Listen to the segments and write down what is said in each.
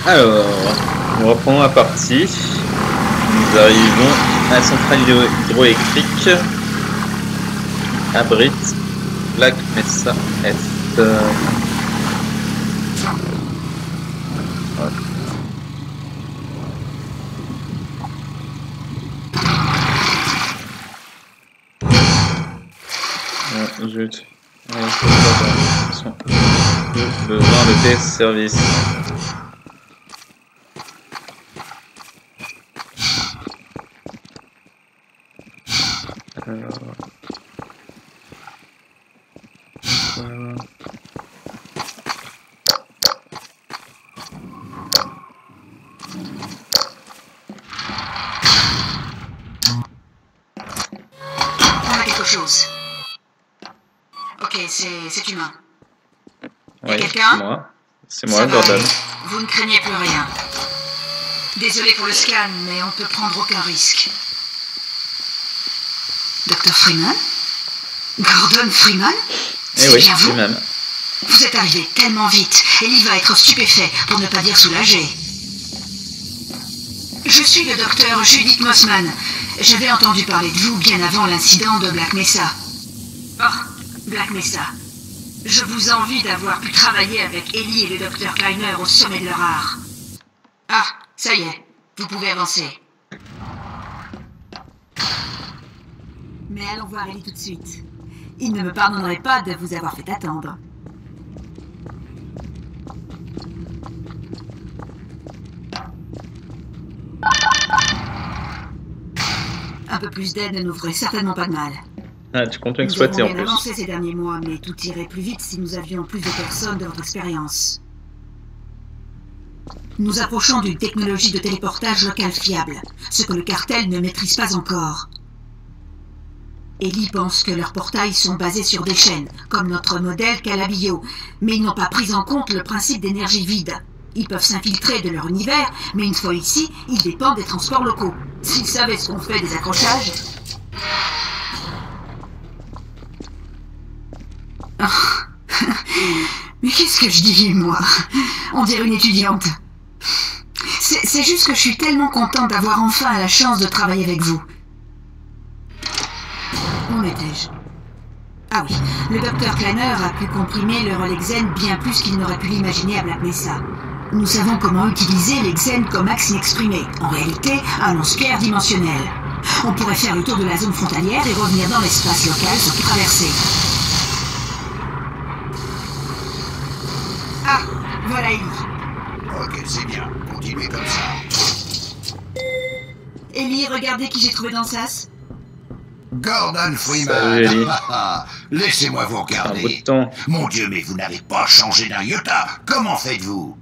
Alors, nous reprenons la partie. Nous arrivons à la centrale hydroélectrique qui abrite Black Mesa Est. Zut. Besoin de tes services. Alors... Voilà. On a quelque chose. Ok, c'est humain. Oui, quelqu'un? C'est moi, Gordon. Vous ne craignez plus rien. Désolé pour le scan, mais on ne peut prendre aucun risque. Dr. Freeman? Gordon Freeman? Eh oui, c'est lui-même. Vous êtes arrivé tellement vite. Ellie va être stupéfait, pour ne pas dire soulagé. Je suis le docteur Judith Mossman. J'avais entendu parler de vous bien avant l'incident de Black Mesa. Oh, Black Mesa. Je vous envie d'avoir pu travailler avec Ellie et le docteur Kleiner au sommet de leur art. Ah, ça y est, vous pouvez avancer. Mais allons voir Ellie tout de suite. Il ne me pardonnerait pas de vous avoir fait attendre. Un peu plus d'aide ne nous ferait certainement pas de mal. Ah, tu comptes exploiter en plus. Nous avons bien avancé ces derniers mois, mais tout irait plus vite si nous avions plus de personnes de votre expérience. Nous approchons d'une technologie de téléportage local fiable, ce que le cartel ne maîtrise pas encore. Ellie pense que leurs portails sont basés sur des chaînes, comme notre modèle Calabio, mais ils n'ont pas pris en compte le principe d'énergie vide. Ils peuvent s'infiltrer de leur univers, mais une fois ici, ils dépendent des transports locaux. S'ils savaient ce qu'on fait des accrochages... Oh. Mais qu'est-ce que je dis, moi? On dirait une étudiante. C'est juste que je suis tellement contente d'avoir enfin la chance de travailler avec vous. Où étais-je? Ah oui, le docteur Kleiner a pu comprimer le relais Xen bien plus qu'il n'aurait pu l'imaginer à Black Mesa. Nous savons comment utiliser les Xen comme axe inexprimé. En réalité, un lance-pierre dimensionnel. On pourrait faire le tour de la zone frontalière et revenir dans l'espace local sans tout traverser. Ah, voilà Ellie. Ok, c'est bien. Continuez comme ça. Ellie, regardez qui j'ai trouvé dans le sas. Gordon Salut, Freeman. Ellie. Laissez-moi vous Un bout de regarder. temps. Mon Dieu, mais vous n'avez pas changé d'un iota. Comment faites-vous?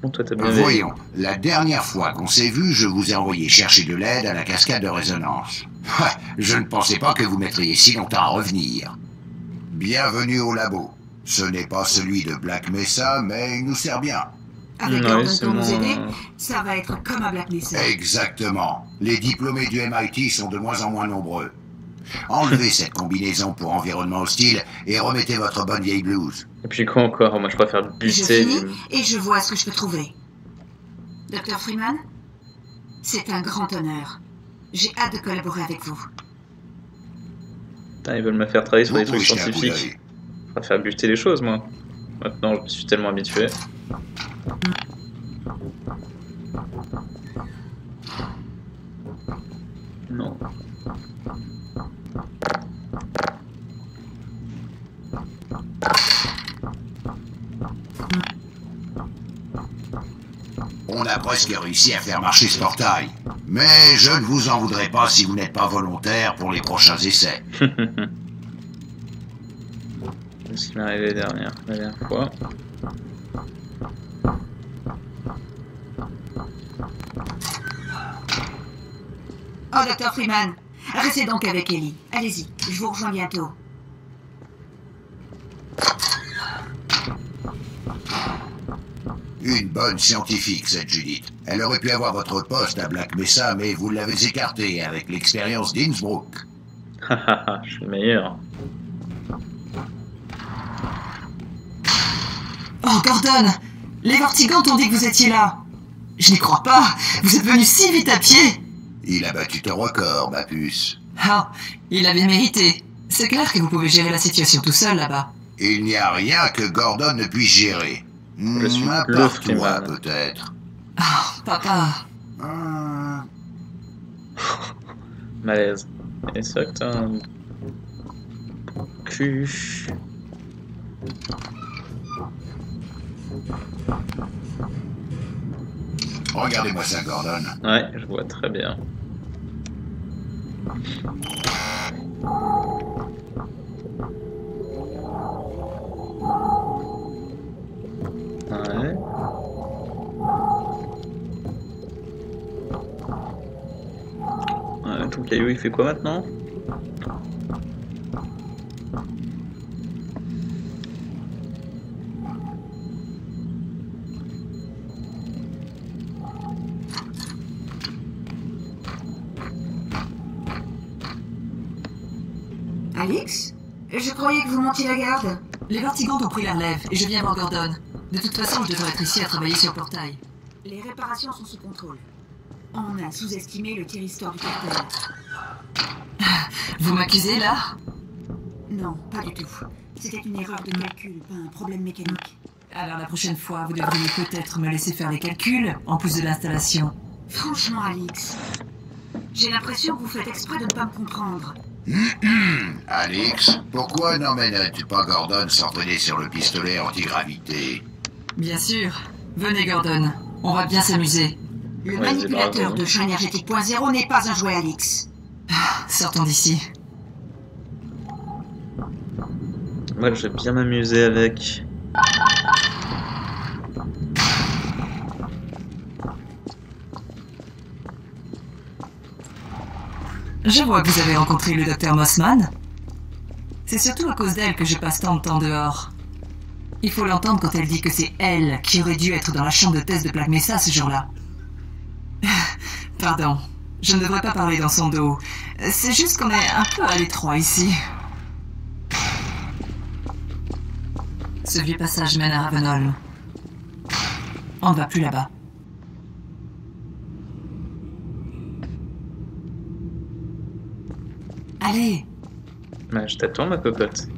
Bon, toi, t'as bien vu. Voyons, la dernière fois qu'on s'est vu, je vous ai envoyé chercher de l'aide à la cascade de résonance. Ouais, je ne pensais pas que vous mettriez si longtemps à revenir. Bienvenue au labo. Ce n'est pas celui de Black Mesa, mais il nous sert bien. Avec Ouais, Gordon c'est pour nous mon- aider, ça va être comme à Black Mesa. Exactement. Les diplômés du MIT sont de moins en moins nombreux. Enlevez cette combinaison pour environnement hostile et remettez votre bonne vieille blouse. Et puis quoi encore? Moi, je préfère Je buter. finis et je vois ce que je peux trouver. Dr. Freeman, c'est un grand honneur. J'ai hâte de collaborer avec vous. Putain, ils veulent me faire travailler sur Vous des trucs pouvez jeter un coup scientifiques. d'œil. Je préfère buter les choses, moi. Maintenant, je me suis tellement habitué. Non. On a presque réussi à faire marcher ce portail. Mais je ne vous en voudrais pas si vous n'êtes pas volontaire pour les prochains essais. Qu'est-ce qui m'est arrivé la dernière fois? Oh, Dr. Freeman, restez donc avec Ellie. Allez-y, je vous rejoins bientôt. Une bonne scientifique, cette Judith. Elle aurait pu avoir votre poste à Black Mesa, mais vous l'avez écartée avec l'expérience d'Innsbruck. Hahaha, je suis le meilleur. Oh, Gordon, Les Vortigantes ont dit que vous étiez là. Je n'y crois pas. Vous êtes venu si vite à pied. Il a battu ton record, ma puce. Ah, il avait mérité. C'est clair que vous pouvez gérer la situation tout seul là-bas. Il n'y a rien que Gordon ne puisse gérer. Je suis À le part Freeman. toi, peut-être. Ah, papa. Malaise. Et c'est vrai que t'as un cul. Regardez-moi ça, Gordon. Ouais, je vois très bien. Ouais. Ouais, ton caillou il fait quoi maintenant? Alix? Je croyais que vous montiez la garde. Les Vortigantes ont pris la relève et je viens voir Gordon. De toute façon, je devrais être ici à travailler sur le portail. Les réparations sont sous contrôle. On a sous-estimé le tir-histoire du cartel. Vous m'accusez là? Non, pas du tout. C'était une erreur de calcul, pas un problème mécanique. Alors la prochaine fois, vous devriez peut-être me laisser faire les calculs, en plus de l'installation. Franchement, Alix, j'ai l'impression que vous faites exprès de ne pas me comprendre. Alix, pourquoi n'emmènes-tu pas Gordon s'entraîner sur le pistolet antigravité? Bien sûr. Venez Gordon, on va bien s'amuser. Le Ouais, manipulateur c'est de champ énergétique .0 n'est pas un jouet, Alix. Sortons d'ici. Moi je vais bien m'amuser avec. Je vois que vous avez rencontré le docteur Mossman. C'est surtout à cause d'elle que je passe tant de temps dehors. Il faut l'entendre quand elle dit que c'est elle qui aurait dû être dans la chambre de test de Black Mesa ce jour-là. Pardon, je ne devrais pas parler dans son dos. C'est juste qu'on est un peu à l'étroit ici. Ce vieux passage mène à Ravenholm. On ne va plus là-bas. Allez! Ouais, je t'attends ma cocotte.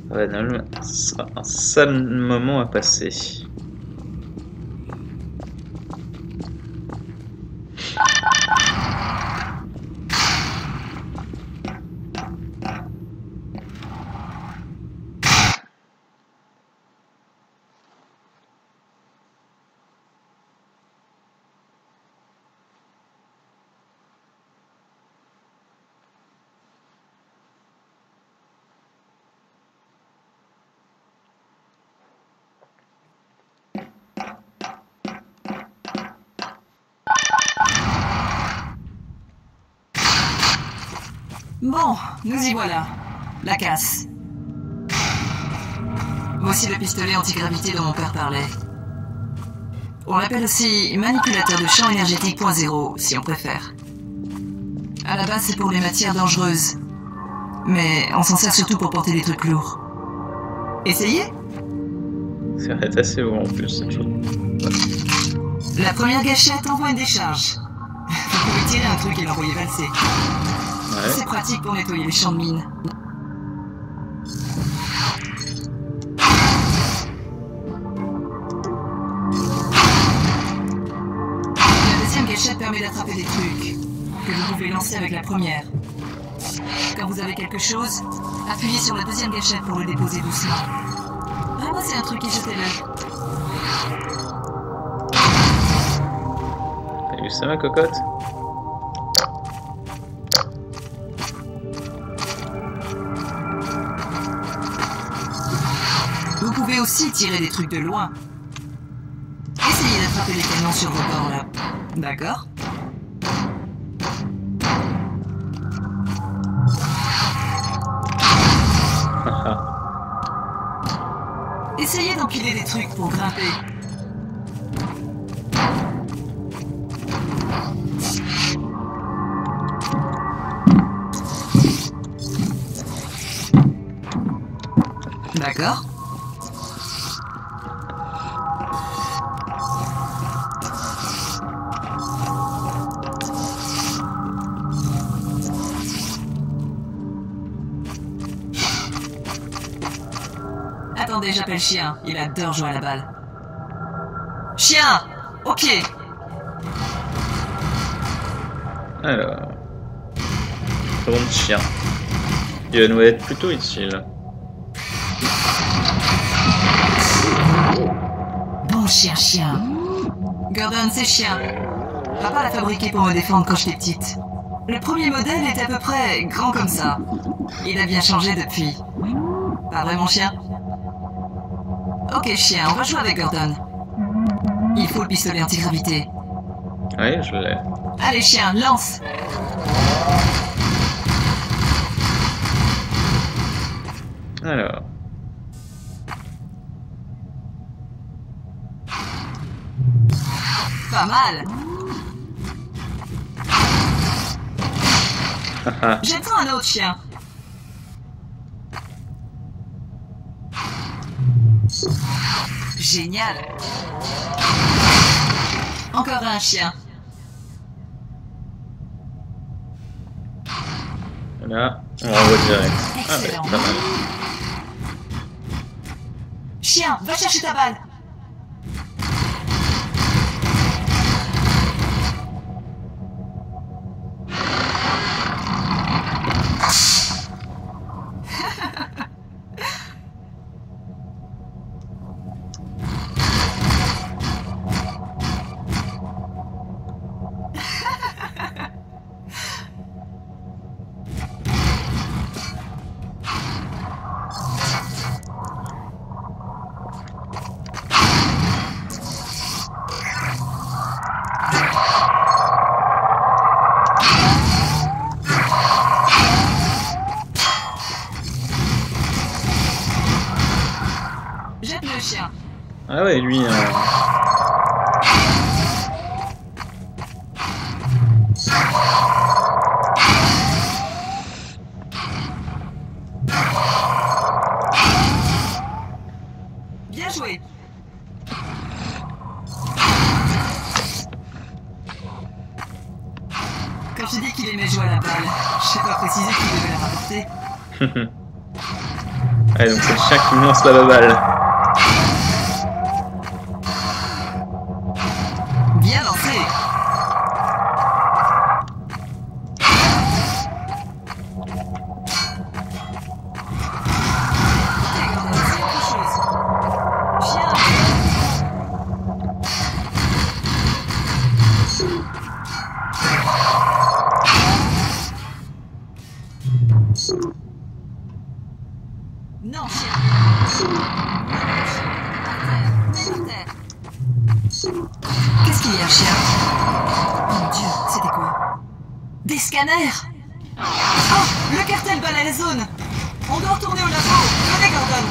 Ravenholm, ce sera un sale moment à passer. Bon, nous y voilà. La casse. Voici le pistolet antigravité dont mon père parlait. On l'appelle aussi manipulateur de champ énergétique .0, si on préfère. À la base, c'est pour les matières dangereuses. Mais on s'en sert surtout pour porter des trucs lourds. Essayez? Ça va être assez haut en plus cette chose. La première gâchette envoie une décharge. Vous pouvez tirer un truc et l'envoyer valser. Ouais. C'est pratique pour nettoyer les champs de mines. La deuxième gâchette permet d'attraper des trucs que vous pouvez lancer avec la première. Quand vous avez quelque chose, appuyez sur la deuxième gâchette pour le déposer doucement. Ramassez un truc et jetez-le. T'as vu ça ma cocotte? Vous pouvez aussi tirer des trucs de loin. Essayez d'attraper les canons sur vos bords là. D'accord? Essayez d'empiler des trucs pour grimper. D'accord? Attendez, j'appelle Chien. Il adore jouer à la balle. Chien! Ok. Alors... Seconde chien. Il va être plutôt utile. Bon chien. Gordon, c'est Chien. Papa l'a fabriqué pour me défendre quand j'étais petite. Le premier modèle était à peu près grand comme ça. Il a bien changé depuis. Pas vrai, mon chien? Ok, Chien, on va jouer avec Gordon. Il faut le pistolet antigravité. Oui, je l'ai. Allez, Chien, lance! Alors... Pas mal! Jette-en un autre, Chien. Génial. Encore un, Chien. Là, on renvoie direct. Ah ouais, Excellent. pas mal. Chien, va chercher ta balle. Jette le chien. Ah ouais, lui... Bien joué. Quand j'ai dit qu'il aimait jouer à la balle, je sais pas préciser qu'il devait la rapporter. Ouais, donc c'est le chien qui me lance la balle. Bien lancé. Ok, Gordon, c'est autre chose. Chien. Non, chien. Par terre. Qu'est-ce qu'il y a, chien? Mon Dieu, c'était quoi? Des scanners? Oh, le cartel balaie la zone. On doit retourner au labo. Venez, Gordon.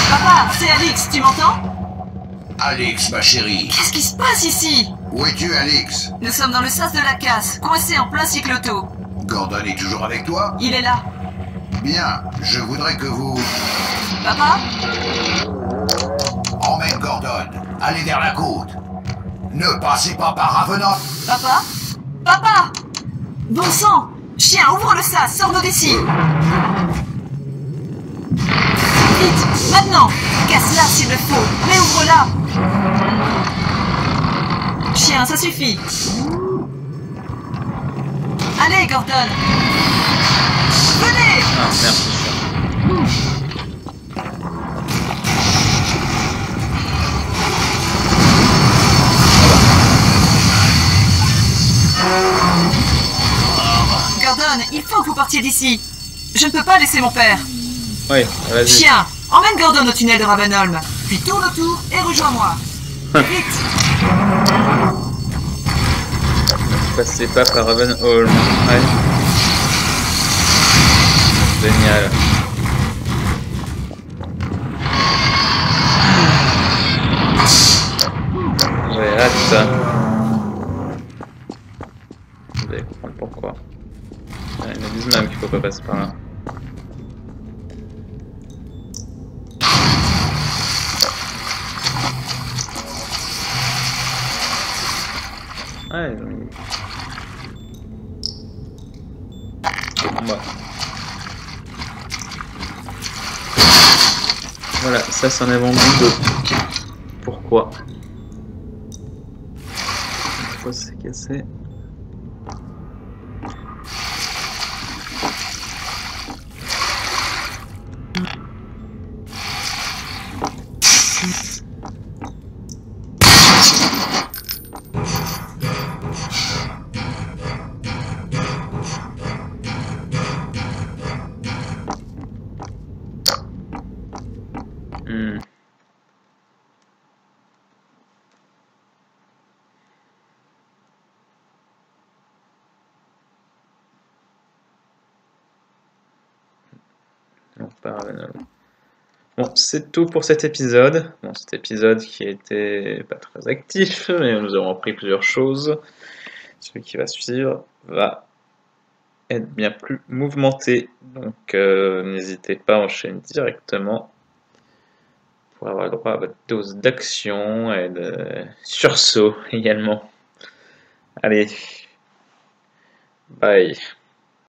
Papa, c'est Alix, tu m'entends? Alix, ma chérie. Qu'est-ce qui se passe ici? Où es-tu, Alix? Nous sommes dans le sas de la casse, coincés en plein cycle auto. Gordon est toujours avec toi? Il est là. Bien, je voudrais que vous... Papa? Emmène Gordon. Allez vers la côte. Ne passez pas par Ravenant. Papa? Papa! Bon sang! Chien, ouvre le sas, sors-nous d'ici! Vite, maintenant! Casse-la s'il le faut, mais ouvre-la! Chien, ça suffit! Allez, Gordon! Venez! Ah, merde, Gordon, il faut que vous partiez d'ici! Je ne peux pas laisser mon père! Oui, vas-y. Chien, emmène Gordon au tunnel de Ravenholm, puis tourne autour et rejoins-moi. Vite! Passez pas par Ravenholm. Ouais. Génial. J'ai hâte. Vous allez comprendre pourquoi. Ouais, ils me disent même qu'il faut pas passer par là. Ouais, bah. Voilà, ça c'en est vendu de... Pourquoi? Pourquoi c'est cassé? Bon, c'est tout pour cet épisode. Bon, cet épisode qui était pas très actif, mais nous avons appris plusieurs choses. Celui qui va suivre va être bien plus mouvementé, donc n'hésitez pas à enchaîner directement pour avoir le droit à votre dose d'action et de sursaut également. Allez, bye.